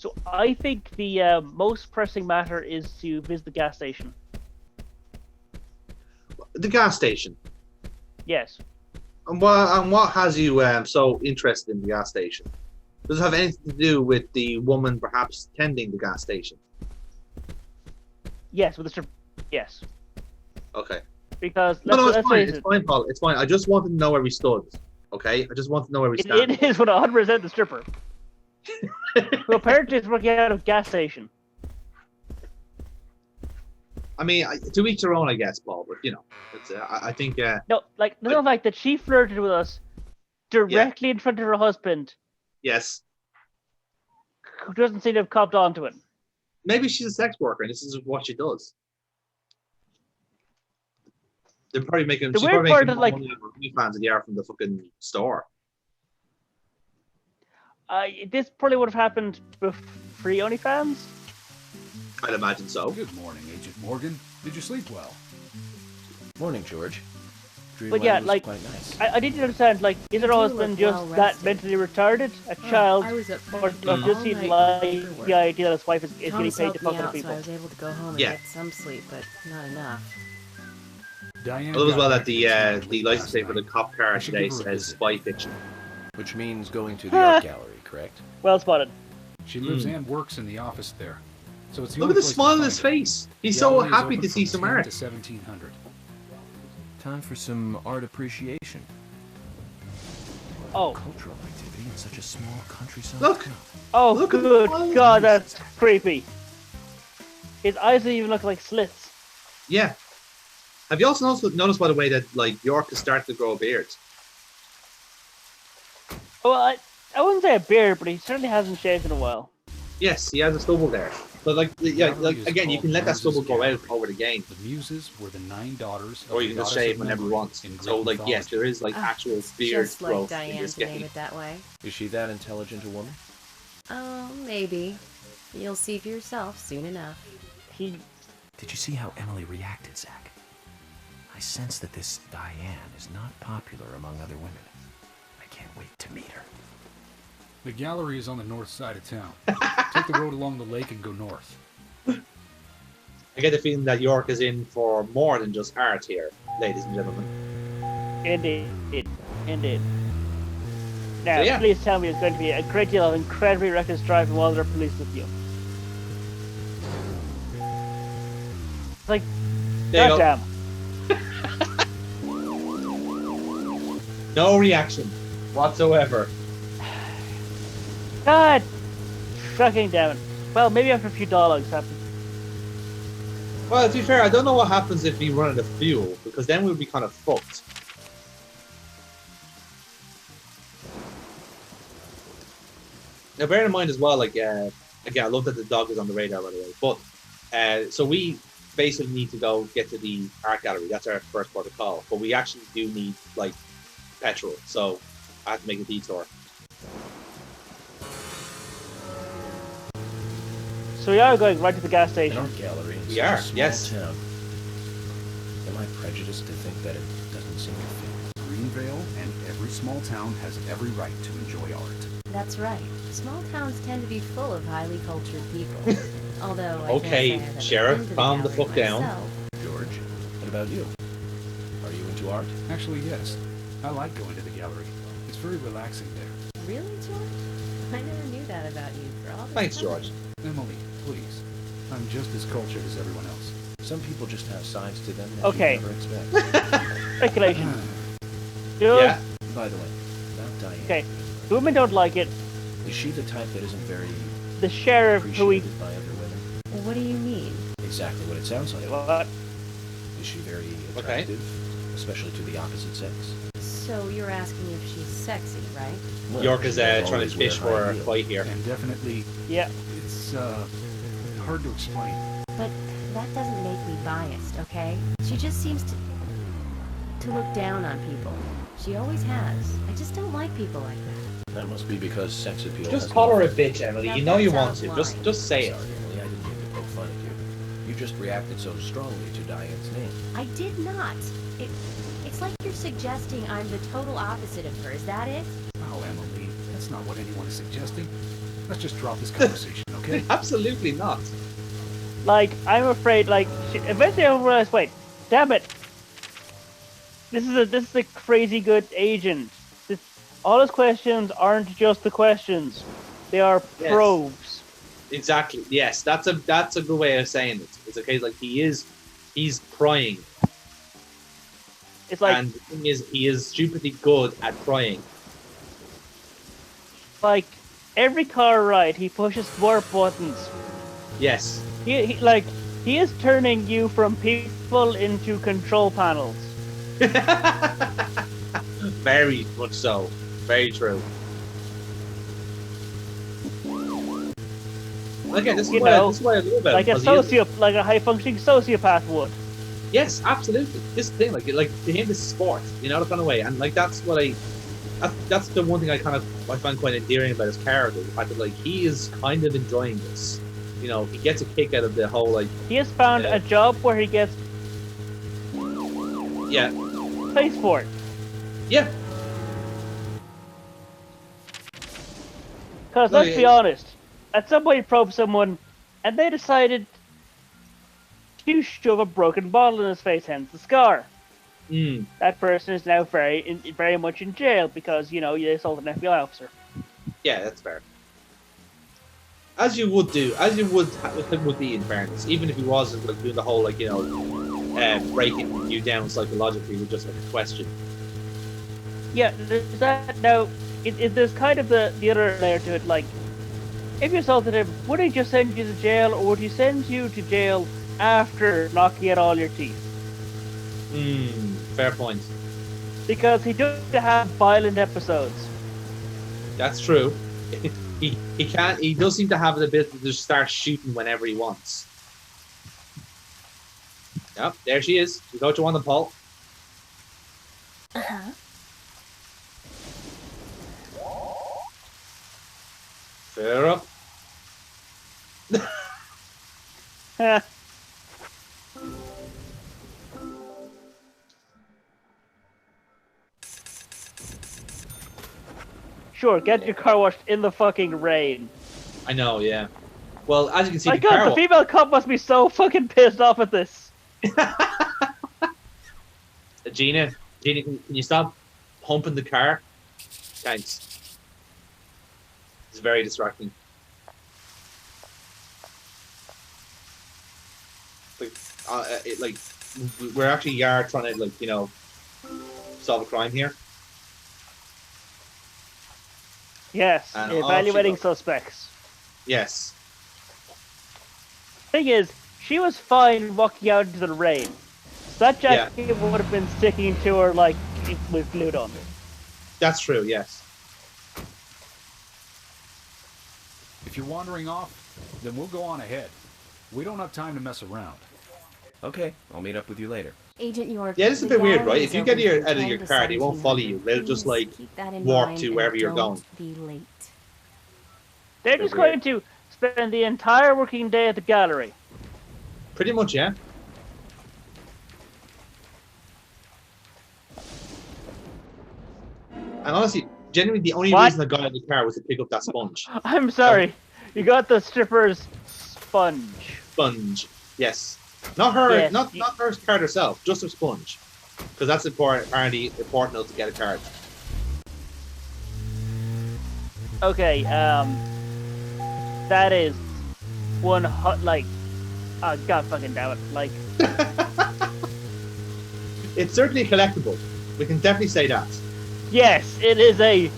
So I think the most pressing matter is to visit the gas station. The gas station. Yes. And what has you so interested in the gas station? Does it have anything to do with the woman perhaps tending the gas station? Yes, with the yes. Okay. Because No, it's let's fine. face It's it, fine, Paul. It's fine. I just wanted to know where we stood. Okay, I just want to know where we stand. it is 100% the stripper. Who apparently is working out of gas station. I mean, to each their own, I guess, Paul. But you know, it's, I think. No, like the fact that she flirted with us directly in front of her husband. Yes. Who doesn't seem to have copped onto it. Maybe she's a sex worker, and this is what she does. They're probably making. She's probably making more money on OnlyFans than they are from the fucking store. This probably would have happened pre OnlyFans. I'd imagine so. Good morning, Agent Morgan. Did you sleep well? Morning, George. But yeah, like, quite nice. I didn't understand, like, is her husband just that mentally retarded, a child, or does he like the idea that his wife is getting paid to fuck other people? So I was able to go home and get some sleep, but not enough. Diane, I love as well that the license plate for the cop car today says spy fiction. Which means going to the art gallery, correct? Well spotted. She lives and works in the office there. So it's the Look at the smile on his face. He's so happy to see some art. To 1700. Time for some art appreciation. Oh. Cultural activity in such a small countryside. Look. Oh, look good God, that's creepy. His eyes don't even look like slits. Yeah. Have you also noticed, by the way, that like York has started to grow a beard? Well, I wouldn't say a beard, but he certainly hasn't shaved in a while. Yes, he has a stubble there. But like again, you can let that stubble go out over the game. The Muses were the 9 daughters. Or you can just shave whenever you want. So like, yes, there is like actual beard just like growth Diane in this to name game. it that way. Is she that intelligent a woman? Oh, maybe. You'll see for yourself soon enough. Did you see how Emily reacted, Zach? I sense that this Diane is not popular among other women. I can't wait to meet her. The gallery is on the north side of town. Take the road along the lake and go north. I get the feeling that York is in for more than just art here, ladies and gentlemen. Indeed. Now, please tell me there's going to be a great deal of incredibly reckless driving while there are police with you. It's like, goddamn. No reaction whatsoever. God fucking damn it. Well, maybe after a few dialogues happen. Well, to be fair, I don't know what happens if we run out of fuel, because then we'll be kind of fucked. Now, bear in mind as well, like, again, I love that the dog is on the radar, by the way, but, so we basically need to go get to the art gallery. That's our first port of call, but we actually do need, like, petrol, so I have to make a detour. So we are going right to the gas station. An art gallery in We are, such a small yes. town. Am I prejudiced to think that it doesn't seem to fit? Greenvale and every small town has every right to enjoy art. That's right. Small towns tend to be full of highly cultured people. Although I Okay, can't say I haven't Sheriff, been to calm the gallery fuck down. myself. George, what about you? Are you into art? Actually, yes. I like going to the gallery. It's very relaxing there. Really, George? I never knew that about you. For all this Thanks, time. George. Emily, please. I'm just as cultured as everyone else. Some people just have sides to them that Okay. you never expect. Speculation. Good. Yeah. By the way, about Diane. Okay. The women don't like it. Is she the type that isn't very The sheriff who we... appreciated by other women? Well, what do you mean? Exactly what it sounds like. What? Is she very Okay. attractive, especially to the opposite sex? So you're asking if she's sexy, right? Well, York is she does trying to always fish wear for high a heels. fight here. And definitely, Yeah. it's hard to explain. But that doesn't make me biased, okay? She just seems to look down on people. She always has. I just don't like people like that. That must be because sex appeal. Just has call no- her a bitch, Emily. Now You know you that's want out to. of Just say it. Sorry, Emily, I didn't mean to poke fun at you. You just reacted so strongly to Diane's name. I did not. It's like you're suggesting I'm the total opposite of her. Is that it? Oh, Emily, that's not what anyone is suggesting. Let's just drop this conversation, Okay. Absolutely not. Like, I'm afraid, like, eventually I realized, wait, damn it. This is a crazy good agent. All his questions aren't just the questions. They are Yes. probes. Exactly. Yes, that's a good way of saying it. It's a case like he's prying. It's like, And the thing is, he is stupidly good at prying. like, every car ride, he pushes more buttons. Yes. He is turning you from people into control panels. Very much so. Very true. Again, this is why I love it. Like like a high functioning sociopath would. Yes, absolutely. This thing, like to him, this is sport. You know, the kind of way, and like that's the one thing I find quite endearing about his character. The fact that like he is kind of enjoying this. You know, he gets a kick out of the whole like. He has found a job where he gets pays for it. Yeah. Because let's be honest, at some point you probe someone, and they decided to shove a broken bottle in his face, hence the scar. That person is now very much in jail because, you know, you assaulted an FBI officer. Yeah, that's fair. As you would be in fairness, even if he wasn't like doing the whole like, you know, breaking you down psychologically with just like a question. Yeah, there's that. Now, there's kind of the other layer to it, like, if you assaulted him, would he just send you to jail, or would he send you to jail after knocking out all your teeth? Fair point. Because he does have violent episodes. That's true. He does seem to have the ability to just start shooting whenever he wants. Yep, there she is. She's out to on the pole. Fair up. Sure, get your car washed in the fucking rain. I know, yeah. Well, as you can see, My God, the female cop must be so fucking pissed off at this. Gina, can you stop humping the car? Thanks. It's very distracting. Like, we're actually trying to, like, you know, solve a crime here. Yes, And evaluating suspects. Yes. Thing is, she was fine walking out into the rain. So that jacket would have been sticking to her like it was glued on. That's true, yes. If you're wandering off, then we'll go on ahead. We don't have time to mess around. Okay, I'll meet up with you later. Agent York. Yeah, this is a bit weird, right? If you get out of your car, they won't follow you. They'll just like walk to wherever you're going. Be late. They're just going to spend the entire working day at the gallery. Pretty much, yeah. And honestly, genuinely, the only reason I got out of the car was to pick up that sponge. I'm sorry, you got the stripper's sponge. Sponge, yes. Not her, Yes, not her card herself, just her sponge, because that's apparently important enough to get a card. Okay, that is one hot like, oh god fucking damn it, like. It's certainly collectible. We can definitely say that. Yes, it is a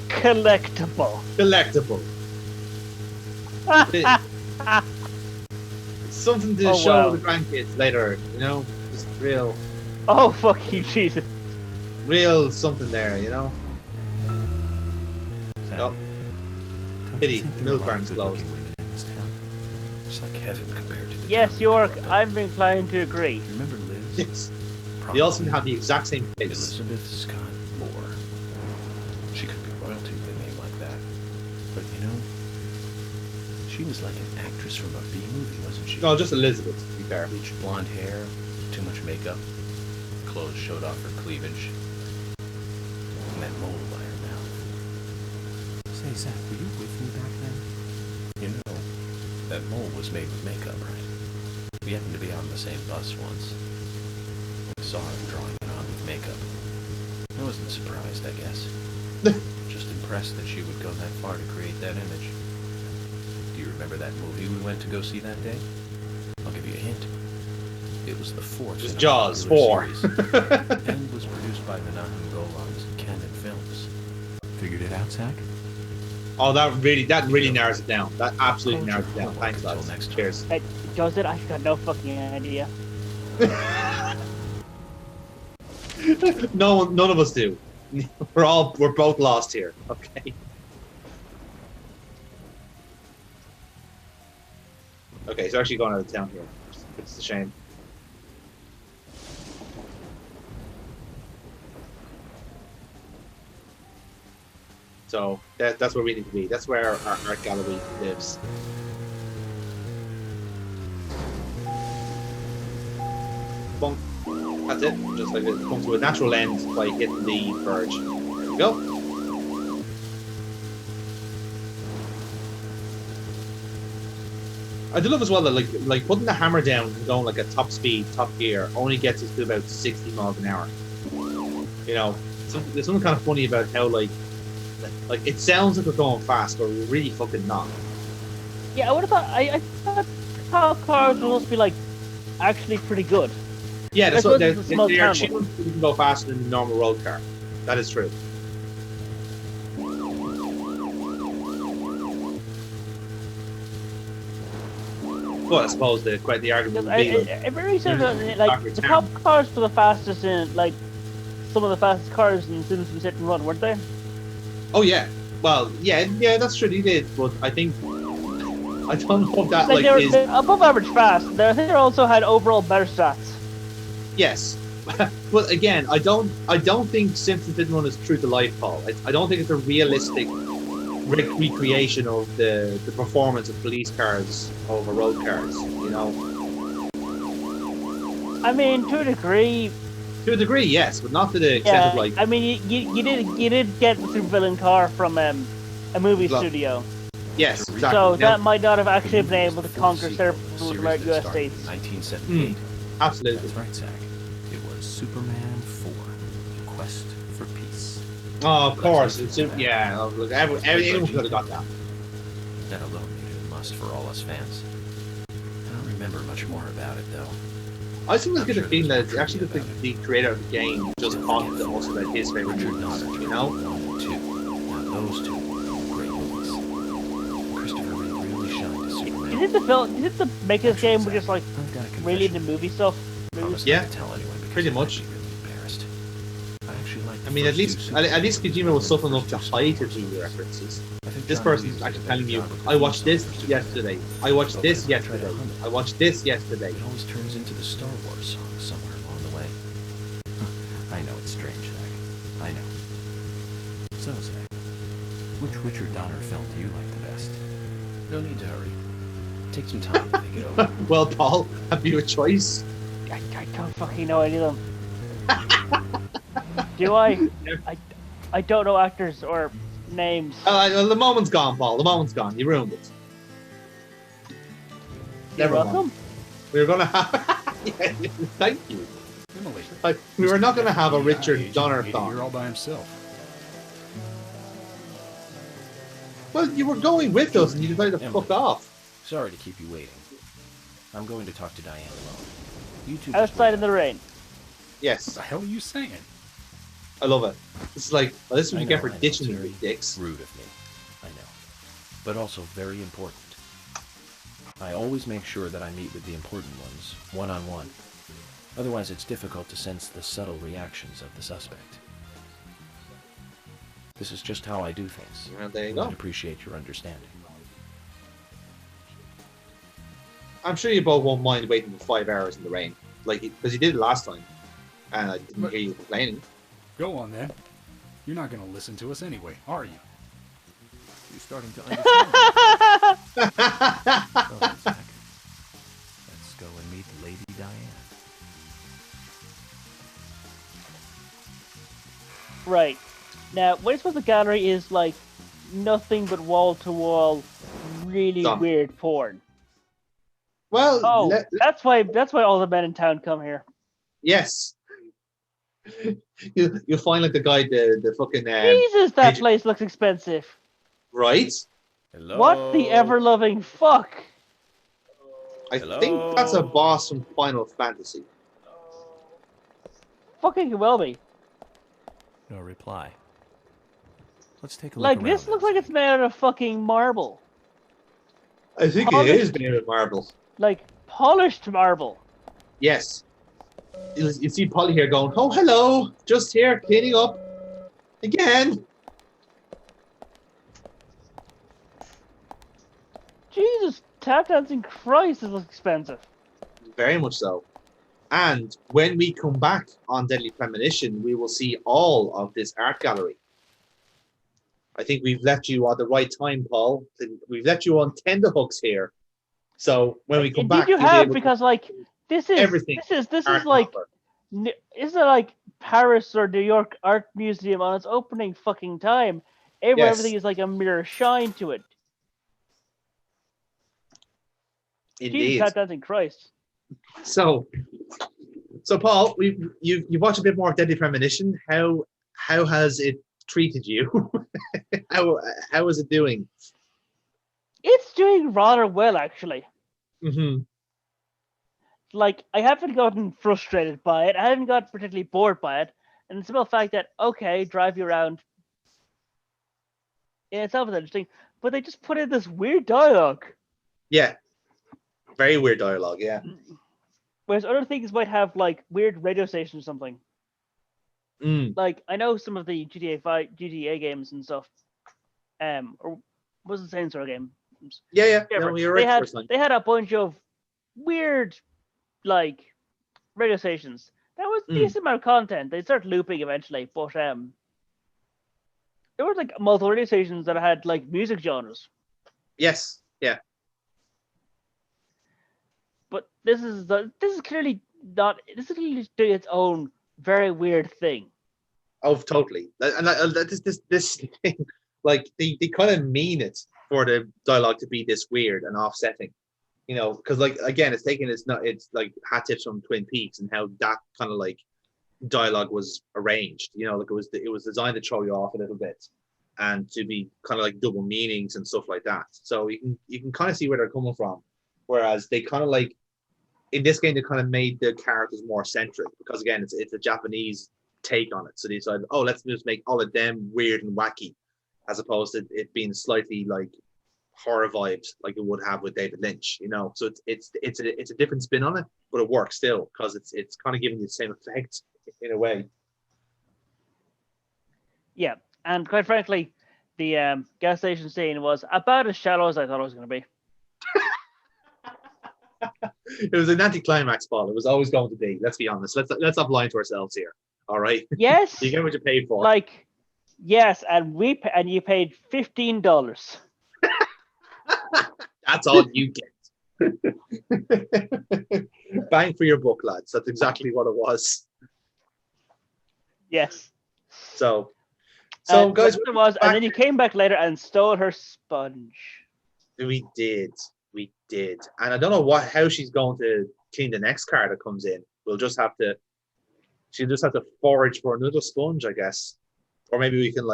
collectible. Collectible. It's something to show the grandkids later, you know? Just real... Oh, fuck you, Jesus. Real something there, you know? Oh. Pity, milk barn's closed. It's like heaven compared to the Yes, York, I'm inclined to agree. Remember Liz? Yes. They all seem to have the exact same face. Elizabeth Scott Moore. She could be royalty with a name like that. But you know, she was like an actress from a B-movie, wasn't she? No, just Elizabeth, to be fair. Bleached blonde hair, too much makeup, clothes showed off her cleavage, and that mole by her mouth. Say, Zach, were you with me back then? You know, That mole was made with makeup, right? We happened to be on the same bus once. I saw her drawing it on with makeup. I wasn't surprised, I guess. Just impressed that she would go that far to create that image. Do you remember that movie we went to go see that day? I'll give you a hint. It was the fourth. It was Jaws 4. And was produced by Menahem Golan's Canon Films. Figured it out, Zach? Oh, that really narrows it down. That absolutely narrows it down. Thanks, lads. Next Cheers. Hey, does it? I've got no fucking idea. None of us do. We're both lost here. Okay. Okay, it's actually going out of town here. It's a shame. So that's where we need to be. That's where our art gallery lives. Bonk. That's it. Just like it comes to a natural end by hitting the verge. There we go. I do love as well that like putting the hammer down and going like at top speed, top gear only gets us to about 60 miles an hour. You know, there's something kind of funny about how like it sounds like we're going fast, but we're really fucking not. Yeah, I would have thought. I thought how cars must be like actually pretty good. Yeah, That's they are town tuned so you can go faster than a normal road car. That is true. Well, I suppose the argument would be Every reason like the top cars were the fastest in like some of the fastest cars in Citizens Hit and Run, weren't they? Oh yeah. Well, yeah, that's true. They did, but I think I don't know if that like they're above average fast. I think they also had overall better stats. Yes, but again, I don't think Simpsons Hit and Run is true to life, Paul. I don't think it's a realistic recreation of the performance of police cars over road cars. You know. I mean, to a degree. To a degree, yes, but not to the extent of like. I mean, you did get the supervillain car from a movie studio. Yes, exactly. So that might not have actually been able to conquer several throughout U.S. states. 1978. Absolutely. That's right, Zach. It was Superman 4, Quest for Peace. Oh, of course. Look, everyone could have got that. That alone made it a must for all us fans. I don't remember much more about it, though. I sometimes get the feeling that it's actually the creator of the game just thought that also that his favorite movies, you know? Those two great movies. Christopher Reeve really shined as Superman. Did the make of this game were just like really into movie stuff? Yeah, pretty much. I mean, at least Kojima was something enough to hide his movie references. This person's actually telling you, I watched this yesterday. I watched this yesterday. I watched this yesterday. It always turns into the Star Wars song somewhere along the way. I know it's strange, Zach. I know. So, Zach, which Richard Donner film do you like the best? No need to hurry. Take some time to think it over. Well, Paul, have you a choice? I don't fucking know any of them. Do I? I don't know actors or names. The moment's gone, Paul. The moment's gone. You ruined it. You're welcome. We were going to have... Yeah, thank you. We were not going to have a Richard Donner thought. You're all by himself. Well, you were going with us and you decided to fuck off. Sorry to keep you waiting. I'm going to talk to Diane alone. You two outside in the rain. Yes. What the hell are you saying? I love it. This is like, well, this is what you get for ditching me, big dicks. Rude of me. I know. But also very important. I always make sure that I meet with the important ones, one-on-one. Otherwise, it's difficult to sense the subtle reactions of the suspect. This is just how I do things. Well, there you go. I'd appreciate your understanding. I'm sure you both won't mind waiting for 5 hours in the rain. Like, because you did it last time. And I didn't hear you complaining. Go on, then. You're not going to listen to us anyway, are you? You're starting to understand. Oh, Zach. Let's go and meet Lady Diane. Right. Now, what I suppose the gallery is like nothing but wall-to-wall, really weird porn. Well, Oh, that's why all the men in town come here. yes. You find like the guy, the fucking Jesus, that place looks expensive. right? Hello. What the ever-loving fuck? I think that's a boss from Final Fantasy. Fucking well be. No reply. Let's take a look Like, around. this looks like it's made out of fucking marble. I think it is made of marble. Like, polished marble. Yes. You see Polly here going, oh, hello, just here, cleaning up. Again. Jesus, tap dancing Christ, this looks expensive. Very much so. And when we come back on Deadly Premonition, we will see all of this art gallery. I think we've left you on the right time, Paul. We've left you on tenterhooks here. So when we come back, you have, because like this is everything. This is like Paris or New York Art Museum on its opening fucking time. Everything is like a mirror shine to it. Indeed. Jesus, tap dancing Christ. So Paul, you've watched a bit more of Deadly Premonition. How has it treated you? how is it doing? It's doing rather well, actually. Mm-hmm. Like, I haven't gotten frustrated by it. I haven't got particularly bored by it. And the simple fact that, okay, drive you around in itself is interesting, but they just put in this weird dialogue. Yeah. Very weird dialogue, yeah. Whereas other things might have, like, weird radio stations or something. Like, I know some of the GTA games and stuff, or was it Saints Row game? Yeah. No, you're right. They had a bunch of weird, like, radio stations. That was a decent amount of content. They start looping eventually, but there were like multiple radio stations that had like music genres. Yes, yeah. But this is clearly not. This is clearly doing its own very weird thing. Oh, totally. And this thing, like they kind of mean it for the dialogue to be this weird and offsetting, you know, because like again, it's like hat tips from Twin Peaks and how that kind of like dialogue was arranged, you know, like it was designed to throw you off a little bit and to be kind of like double meanings and stuff like that. So you can kind of see where they're coming from. Whereas they kind of like in this game they kind of made the characters more centric because again it's a Japanese take on it. So they decided, oh, let's just make all of them weird and wacky, as opposed to it being slightly like horror vibes like it would have with David Lynch, you know. So it's a different spin on it, but it works still because it's kind of giving you the same effect in a way. Yeah, and quite frankly, the gas station scene was about as shallow as I thought it was going to be. It was an anticlimax, Paul. It was always going to be. Let's be honest. Let's not lie to ourselves here. All right. Yes. You get what you paid for. Like, yes, and you paid $15. That's all you get. Bang for your buck, lads. That's exactly what it was. Yes. So guys, it was, and then you came back later and stole her sponge. We did, and I don't know how she's going to clean the next car that comes in. She'll just have to forage for another sponge, I guess, or maybe we can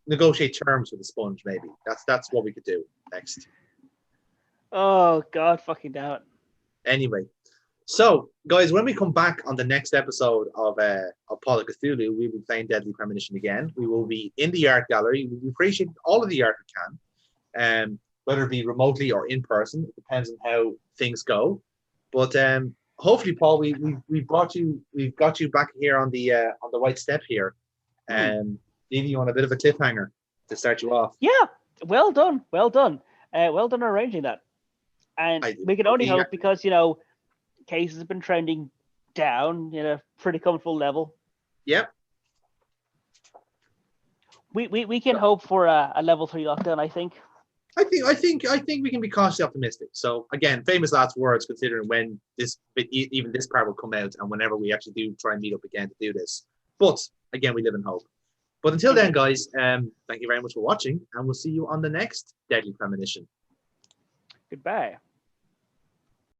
negotiate terms with the sponge. Maybe that's what we could do next. Oh God, fucking damn it! Anyway. So, guys, when we come back on the next episode of Call of Cthulhu, we'll be playing Deadly Premonition again. We will be in the art gallery. We appreciate all of the art we can, whether it be remotely or in person. It depends on how things go. But hopefully, Paul, we've got you back here on the right step here, leaving you on a bit of a cliffhanger to start you off. Yeah, well done arranging that. And we can only hope because cases have been trending down in a pretty comfortable level. Yep. We can hope for a level 3 lockdown, I think. I think we can be cautiously optimistic. So again, famous last words considering when this part will come out and whenever we actually do try and meet up again to do this. But again, we live in hope. But until then, guys, thank you very much for watching, and we'll see you on the next Deadly Premonition. Goodbye.